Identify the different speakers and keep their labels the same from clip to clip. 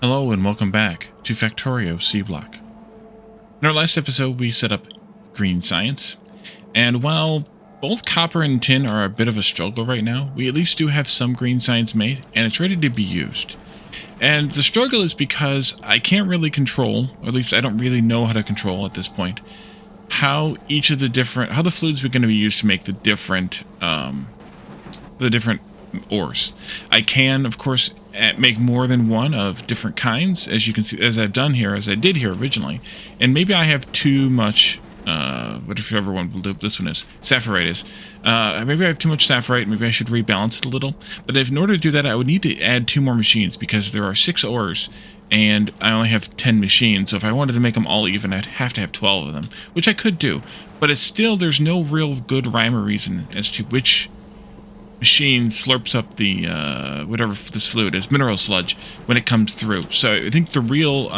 Speaker 1: Hello and welcome back to Factorio C Block. In our last episode, we set up green science, and while both copper and tin are a bit of a struggle right now, we at least do have some green science made, and it's ready to be used. And the struggle is because I can't really control, or at least I don't really know how to control at this point, how the fluids are going to be used to make the different ores. I can, of course, make more than one of different kinds, as you can see, as I did here originally. And maybe I have too much, whichever one this one is, saffrite is. Maybe I have too much saffrite, maybe I should rebalance it a little. But in order to do that, I would need to add 2 more machines, because there are 6 ores, and I only have 10 machines, so if I wanted to make them all even, I'd have to have 12 of them, which I could do. But it's still, there's no real good rhyme or reason as to which machine slurps up the whatever this fluid is, mineral sludge, when it comes through. So I think the real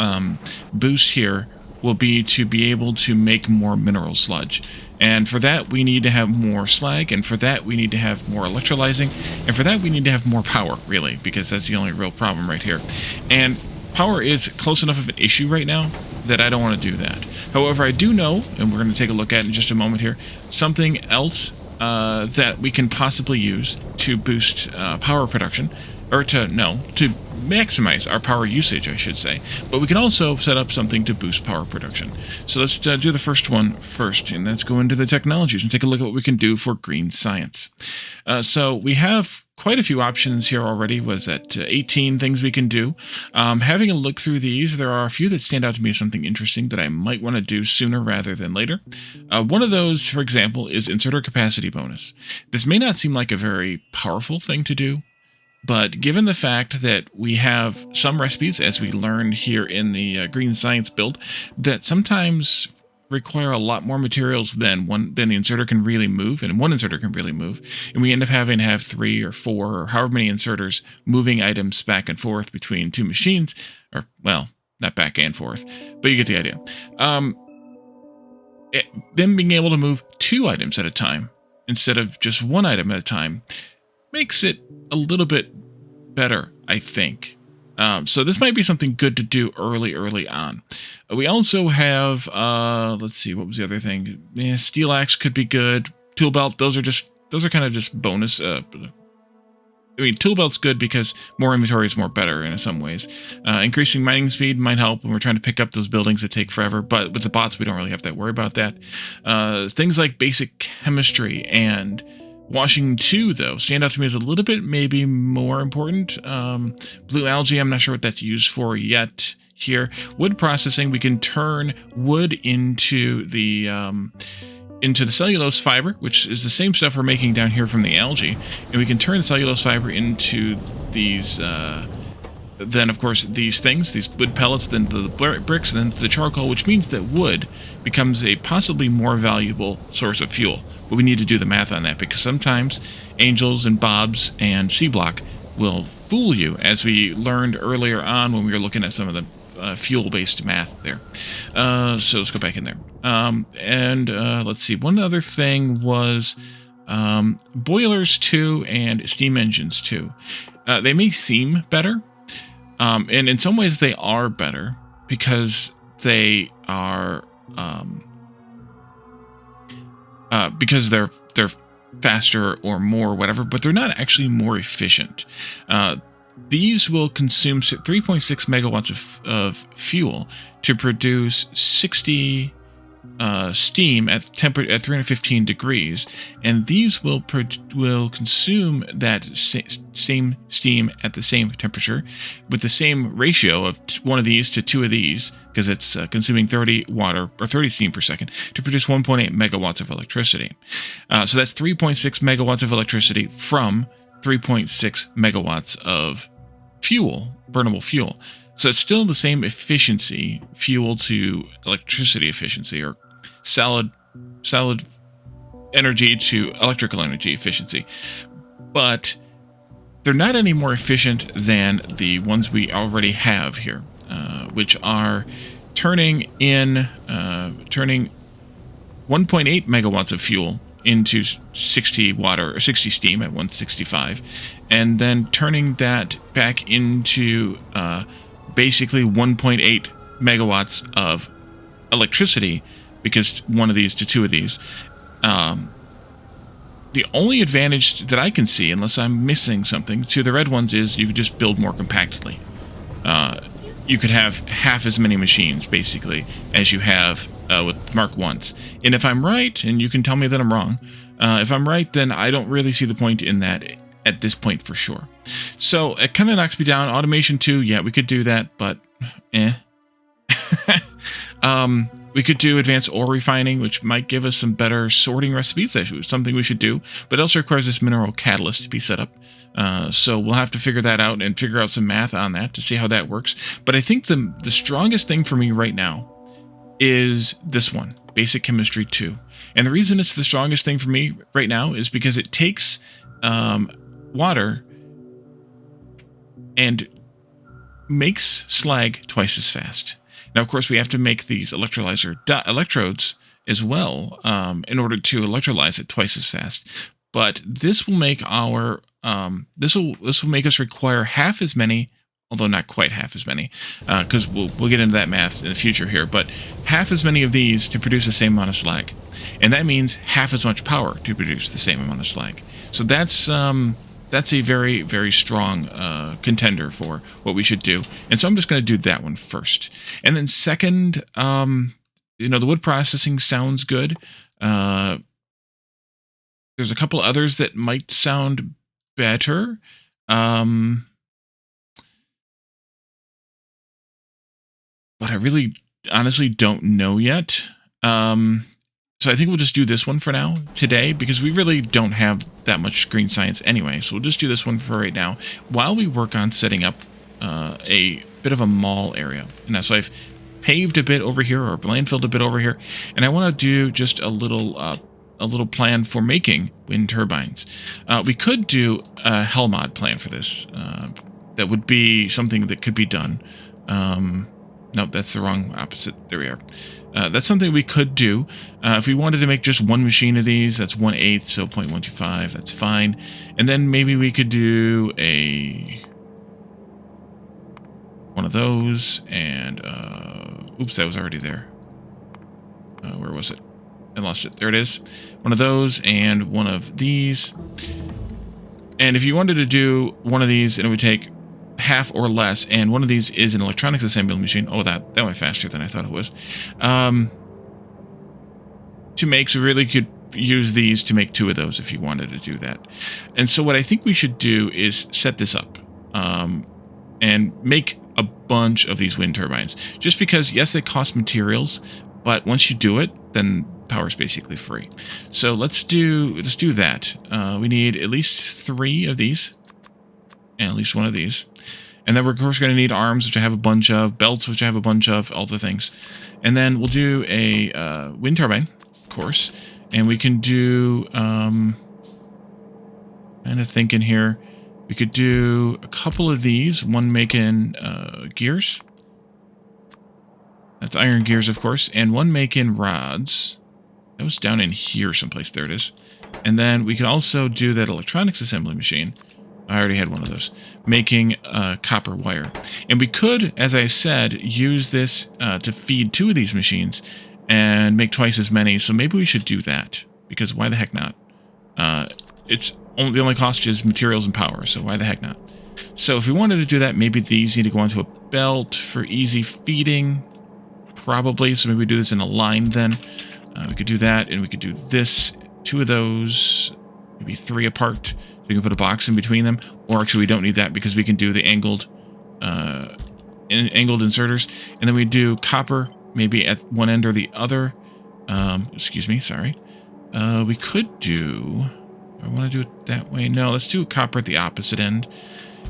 Speaker 1: boost here will be to be able to make more mineral sludge, and for that we need to have more slag, and for that we need to have more electrolyzing, and for that we need to have more power, really, because that's the only real problem right here. And power is close enough of an issue right now that I don't want to do that. However, I do know, and we're going to take a look at in just a moment here, something else that we can possibly use to boost power production, or to maximize our power usage, I should say. But we can also set up something to boost power production. So let's do the first one first, and let's go into the technologies and take a look at what we can do for green science. So we have quite a few options here already. Was at 18 things we can do. Having a look through these, there are a few that stand out to me as something interesting that I might want to do sooner rather than later. One of those, for example, is inserter capacity bonus. This may not seem like a very powerful thing to do, but given the fact that we have some recipes, as we learned here in the green science build, that sometimes require a lot more materials than the inserter can really move, and one inserter can really move, and we end up having to have 3 or 4 or however many inserters moving items back and forth between 2 machines, or, well, not back and forth, but you get the idea. Them being able to move 2 items at a time instead of just 1 item at a time makes it a little bit better, I think. So this might be something good to do early on. We also have, let's see, what was the other thing? Yeah, steel axe could be good. Tool belt, those are kind of just bonus. I mean, tool belt's good because more inventory is more better in some ways. Increasing mining speed might help when we're trying to pick up those buildings that take forever, but with the bots, we don't really have to worry about that. Things like basic chemistry and washing 2, though, stand out to me as a little bit maybe more important. Blue algae, I'm not sure what that's used for yet here. Wood processing, we can turn wood into the cellulose fiber, which is the same stuff we're making down here from the algae, and we can turn the cellulose fiber into these then, of course, these wood pellets, then the bricks, and then the charcoal, which means that wood becomes a possibly more valuable source of fuel. But we need to do the math on that, because sometimes angels and bobs and C-block will fool you, as we learned earlier on when we were looking at some of the fuel-based math there. So let's go back in there. Let's see, one other thing was boilers too, and steam engines too. They may seem better, and in some ways they are better, because they are because they're faster or more whatever, but they're not actually more efficient. These will consume 3.6 megawatts of fuel to produce 60 steam at 315 degrees, and these will consume that same steam at the same temperature with the same ratio of 1 of these to 2 of these, because it's consuming 30 water or 30 steam per second to produce 1.8 megawatts of electricity. So that's 3.6 megawatts of electricity from 3.6 megawatts of fuel, burnable fuel. So it's still the same efficiency, fuel to electricity efficiency, or solid energy to electrical energy efficiency. But they're not any more efficient than the ones we already have here, which are turning 1.8 megawatts of fuel into 60 water or 60 steam at 165, and then turning that back into basically 1.8 megawatts of electricity, because one of these to two of these. The only advantage that I can see, unless I'm missing something, to the red ones is you could just build more compactly. You could have half as many machines, basically, as you have with Mark 1s. And if I'm right, and you can tell me that I'm wrong, if I'm right, then I don't really see the point in that at this point for sure. So it kind of knocks me down. Automation 2, yeah, we could do that, but we could do advanced ore refining, which might give us some better sorting recipes. That's something we should do, but it also requires this mineral catalyst to be set up. So we'll have to figure that out and figure out some math on that to see how that works. But I think the strongest thing for me right now is this one, Basic Chemistry 2. And the reason it's the strongest thing for me right now is because it takes water and makes slag twice as fast. Now, of course, we have to make these electrodes as well in order to electrolyze it twice as fast. But this will make our this will make us require half as many, although not quite half as many, because we'll get into that math in the future here. But half as many of these to produce the same amount of slag, and that means half as much power to produce the same amount of slag. So that's a very, very strong contender for what we should do. And so I'm just going to do that one first. And then second, the wood processing sounds good. There's a couple others that might sound better. But I really honestly don't know yet. So I think we'll just do this one for now, today, because we really don't have that much green science anyway. So we'll just do this one for right now, while we work on setting up a bit of a mall area. And so I've paved a bit over here, or landfilled a bit over here, and I want to do just a little plan for making wind turbines. We could do a hell mod plan for this. That would be something that could be done. Nope, that's the wrong opposite. There we are. That's something we could do. If we wanted to make just one machine of these, that's 1/8, so 0.125, that's fine. And then maybe we could do one of those, and oops, that was already there. Where was it? I lost it. There it is. One of those and one of these. And if you wanted to do one of these, and it would take half or less, and one of these is an electronics assembly machine. Oh, that went faster than I thought it was. To make, so we really could use these to make 2 of those if you wanted to do that. And so what I think we should do is set this up and make a bunch of these wind turbines. Just because, yes, they cost materials, but once you do it, then power is basically free. So let's do that. We need at least 3 of these, and at least 1 of these. And then we're, of course, going to need arms, which I have a bunch of, belts, which I have a bunch of, all the things. And then we'll do a wind turbine, of course. And we can do, kind of thinking here, we could do a couple of these, one making gears. That's iron gears, of course. And one making rods. That was down in here someplace. There it is. And then we can also do that electronics assembly machine. I already had one of those, making copper wire. And we could, as I said, use this to feed 2 of these machines and make twice as many. So maybe we should do that, because why the heck not? The only cost is materials and power, so why the heck not? So if we wanted to do that, maybe these need to go onto a belt for easy feeding, probably. So maybe we do this in a line then. We could do that, and we could do this, 2 of those, maybe 3 apart. We can put a box in between them, or actually we don't need that because we can do the angled inserters, and then we do copper maybe at one end or the other. Excuse me, sorry. We could do. Do I want to do it that way? No, let's do copper at the opposite end.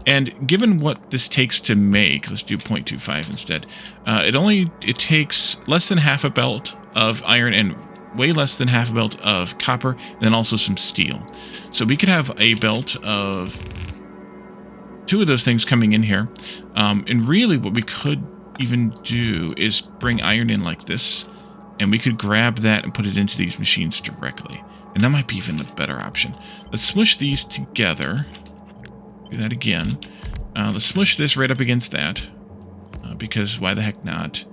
Speaker 1: And given what this takes to make, let's do 0.25 instead. It takes less than half a belt of iron and way less than half a belt of copper, and then also some steel. So we could have a belt of 2 of those things coming in here. And really what we could even do is bring iron in like this, and we could grab that and put it into these machines directly. And that might be even a better option. Let's smush these together. Do that again. Let's smush this right up against that. because why the heck not?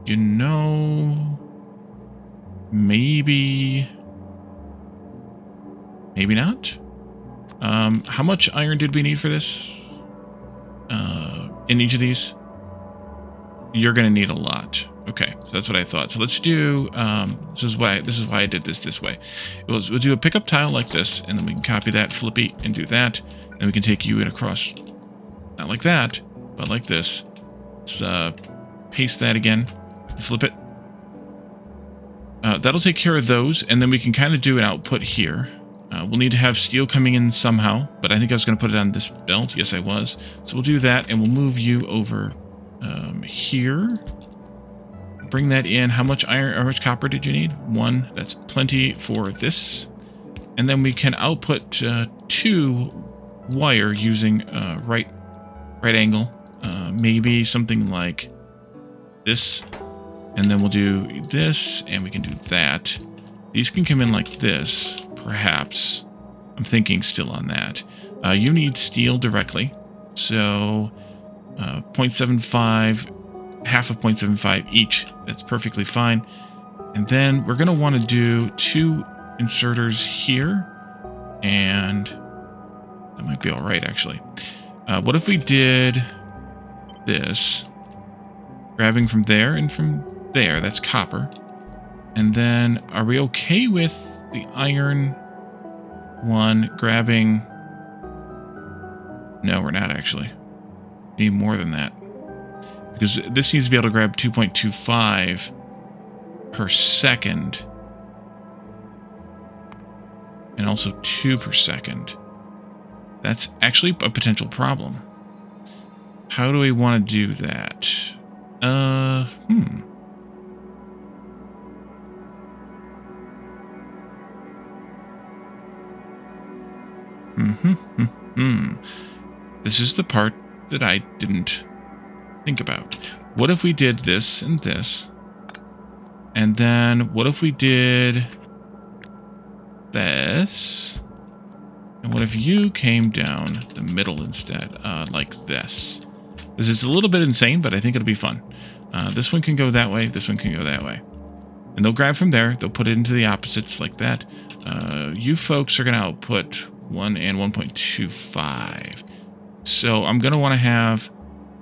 Speaker 1: You know, maybe not. How much iron did we need for this? In each of these? You're going to need a lot. Okay, so that's what I thought. So let's do, this is why I did this way. We'll do a pickup tile like this, and then we can copy that, flippy, and do that. And we can take you in across, not like that, but like this. Let's paste that again, flip it. That'll take care of those, and then we can kind of do an output here. We'll need to have steel coming in somehow, but I think I was going to put it on this belt. Yes, I was. So we'll do that, and we'll move you over here. Bring that in. How much iron, how much copper did you need? 1. That's plenty for this. And then we can output 2 wire using right angle. Maybe something like this. And then we'll do this, and we can do that. These can come in like this, perhaps. I'm thinking still on that. You need steel directly. So 0.75, half of 0.75 each. That's perfectly fine. And then we're going to want to do 2 inserters here. And that might be all right, actually. What if we did this? Grabbing from there and from there. That's copper. And then are we okay with the iron one grabbing? No, we're not actually. Need more than that. Because this needs to be able to grab 2.25 per second. And also 2 per second. That's actually a potential problem. How do we want to do that? This is the part that I didn't think about. What if we did this and this? And then what if we did this? And what if you came down the middle instead, like this? This is a little bit insane, but I think it'll be fun. This one can go that way. This one can go that way. And they'll grab from there. They'll put it into the opposites like that. You folks are going to output 1 and 1.25. So I'm going to want to have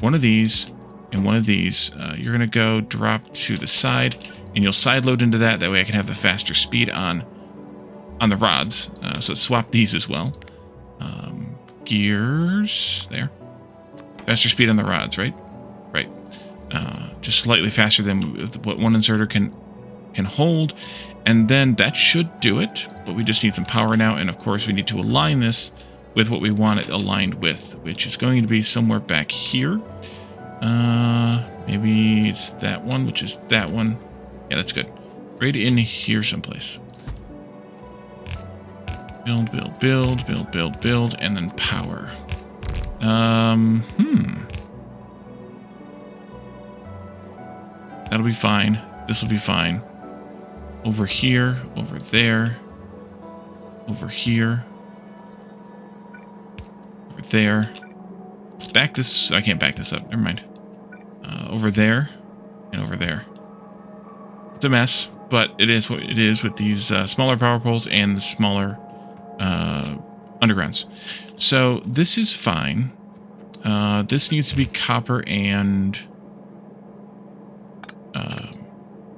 Speaker 1: one of these and one of these. You're going to go drop to the side, and you'll side load into that. That way I can have the faster speed on the rods. So let's swap these as well. Gears. There. Faster speed on the rods, right? Right. Just slightly faster than what one inserter can hold. And then that should do it. But we just need some power now. And of course, we need to align this with what we want it aligned with, which is going to be somewhere back here. Maybe it's that one, which is that one. Yeah, that's good. Right in here someplace. Build, build, build, build, build, build, and then power. That'll be fine. This will be fine. Over here, over there, over here, over there. Let's back this. I can't back this up. Never mind. Over there and over there. It's a mess, but it is what it is with these smaller power poles and the smaller undergrounds. So this is fine. This needs to be copper and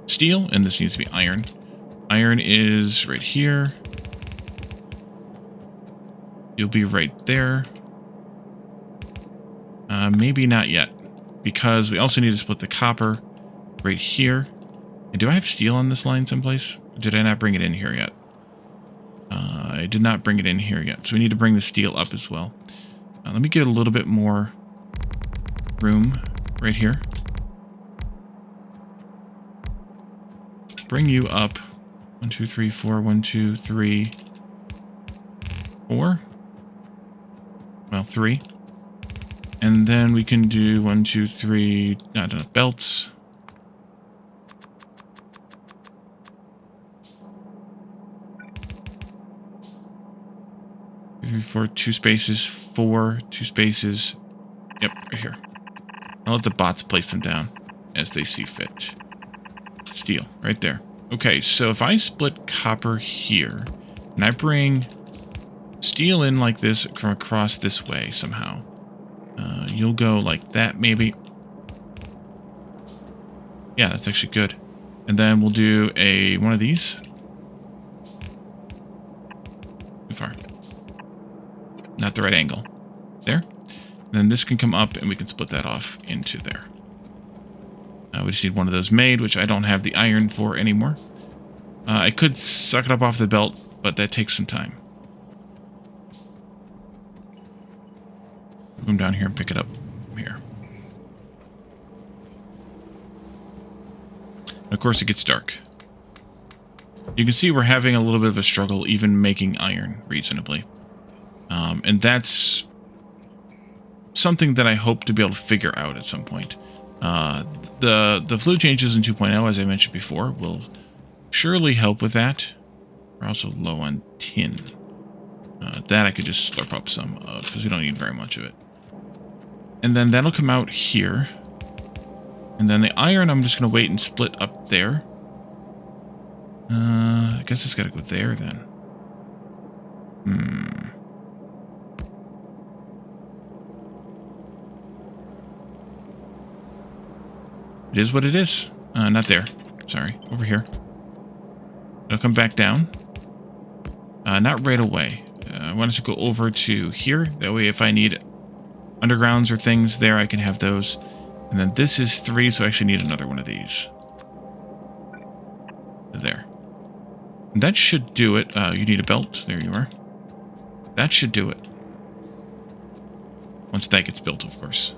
Speaker 1: steel, and this needs to be iron. Iron is right here. You'll be right there. Maybe not yet, because we also need to split the copper right here. And do I have steel on this line someplace? Or did I not bring it in here yet? I did not bring it in here yet, so we need to bring the steel up as well. Let me get a little bit more room right here. Bring you up. 1, 2, 3, 4. 1, 2, 3, 4. Well, 3. And then we can do 1, 2, 3. Not enough belts. 3, 4, 2 spaces, 4, 2 spaces, Yep, right here. I'll let the bots place them down as they see fit. Steel, right there. Okay, so if I split copper here, and I bring steel in like this from across this way somehow, you'll go like that maybe. Yeah, that's actually good. And then we'll do one of these. Too far. Not the right angle. There. And then this can come up and we can split that off into there. We just need one of those made, which I don't have the iron for anymore. I could suck it up off the belt, but that takes some time. Come down here and pick it up from here. And of course, it gets dark. You can see we're having a little bit of a struggle even making iron reasonably. And that's something that I hope to be able to figure out at some point. The fluid changes in 2.0, as I mentioned before, will surely help with that. We're also low on tin. That I could just slurp up some of, because we don't need very much of it. And then that'll come out here. And then the iron, I'm just going to wait and split up there. I guess it's got to go there then. It is what it is. Not there. Sorry. Over here. It'll come back down. Not right away. I want it to go over to here. That way if I need undergrounds or things there, I can have those. And then this is 3, so I actually need another one of these. There. And that should do it. You need a belt. There you are. That should do it. Once that gets built, of course.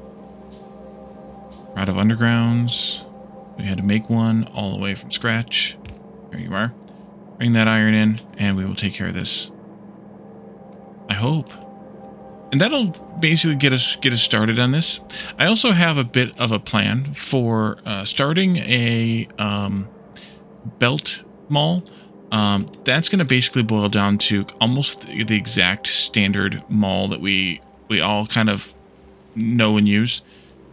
Speaker 1: Out of undergrounds. We had to make one all the way from scratch. There you are. Bring that iron in, and we will take care of this. I hope. And that'll basically get us started on this. I also have a bit of a plan for starting a belt mall. That's going to basically boil down to almost the exact standard mall that we all kind of know and use,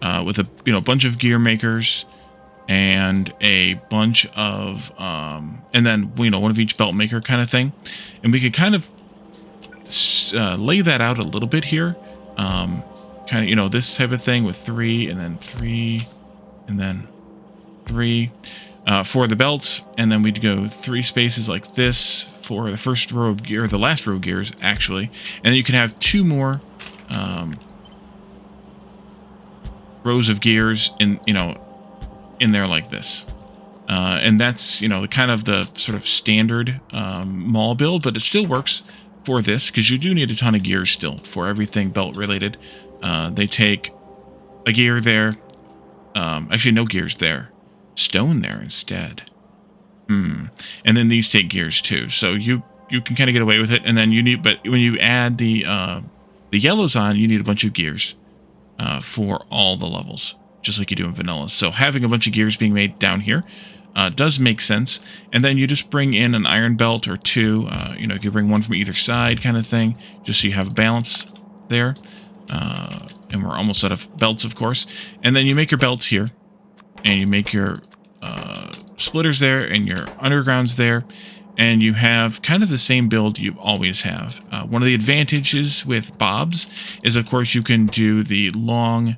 Speaker 1: with a bunch of gear makers and a bunch of and then one of each belt maker kind of thing, and we could kind of lay that out a little bit here, kind of this type of thing with 3 and then 3 and then 3 for the belts, and then we'd go 3 spaces like this for the first row of gear, or the last row of gears actually, and then you can have 2 more rows of gears in there like this. And that's, kind of the sort of standard mall build, but it still works for this, because you do need a ton of gears still for everything belt related. They take a gear there. Actually, no gears there. Stone there instead. And then these take gears too. So you can kind of get away with it. And then but when you add the yellows on, you need a bunch of gears for all the levels, just like you do in vanilla. So having a bunch of gears being made down here does make sense. And then you just bring in an iron belt or 2. You can bring one from either side kind of thing, just so you have a balance there. And we're almost out of belts, of course. And then you make your belts here, and you make your splitters there and your undergrounds there. And you have kind of the same build you always have. One of the advantages with bobs is, of course, you can do the long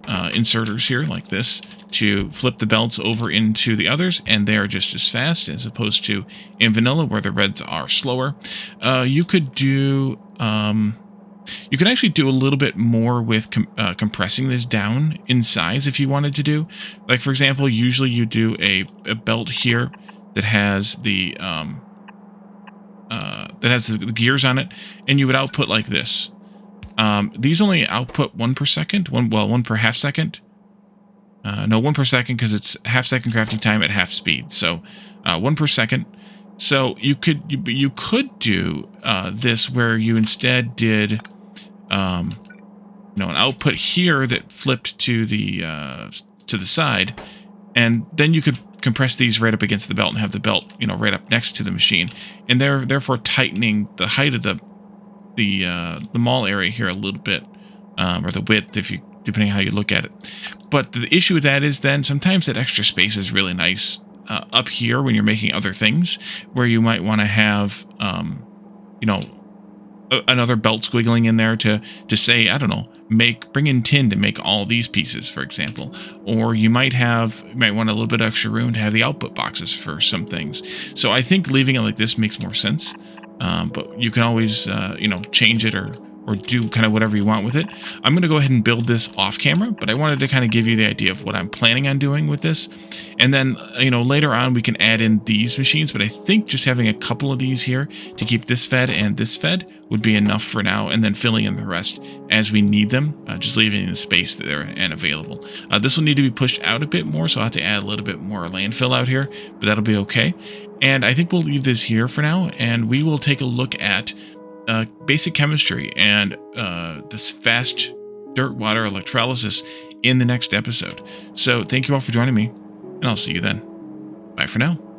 Speaker 1: inserters here like this to flip the belts over into the others, and they're just as fast, as opposed to in vanilla where the reds are slower. You could do you can actually do a little bit more with compressing this down in size if you wanted to do. Like, for example, usually you do a belt here that has the gears on it, and you would output like this. These only output 1 per second, 1 per half second. No, 1 per second, because it's half second crafting time at half speed. So 1 per second. So you could do this where you instead did an output here that flipped to the side, and then you could compress these right up against the belt and have the belt right up next to the machine, and therefore tightening the height of the mall area here a little bit, or the width, if you depending on how you look at it. But the issue with that is then sometimes that extra space is really nice up here when you're making other things, where you might want to have, you know, another belt squiggling in there to say, I don't know, bring in tin to make all these pieces, for example. Or you might want a little bit extra room to have the output boxes for some things. So I think leaving it like this makes more sense. But you can always, you know, change it or do kind of whatever you want with it. I'm going to go ahead and build this off camera, but I wanted to kind of give you the idea of what I'm planning on doing with this. And then, you know, later on we can add in these machines, but I think just having a couple of these here to keep this fed and this fed would be enough for now, and then filling in the rest as we need them, just leaving the space there and available. This will need to be pushed out a bit more, so I'll have to add a little bit more landfill out here, but that'll be okay. And I think we'll leave this here for now, and we will take a look at basic chemistry and this fast dirt water electrolysis in the next episode. So thank you all for joining me, and I'll see you then. Bye for now.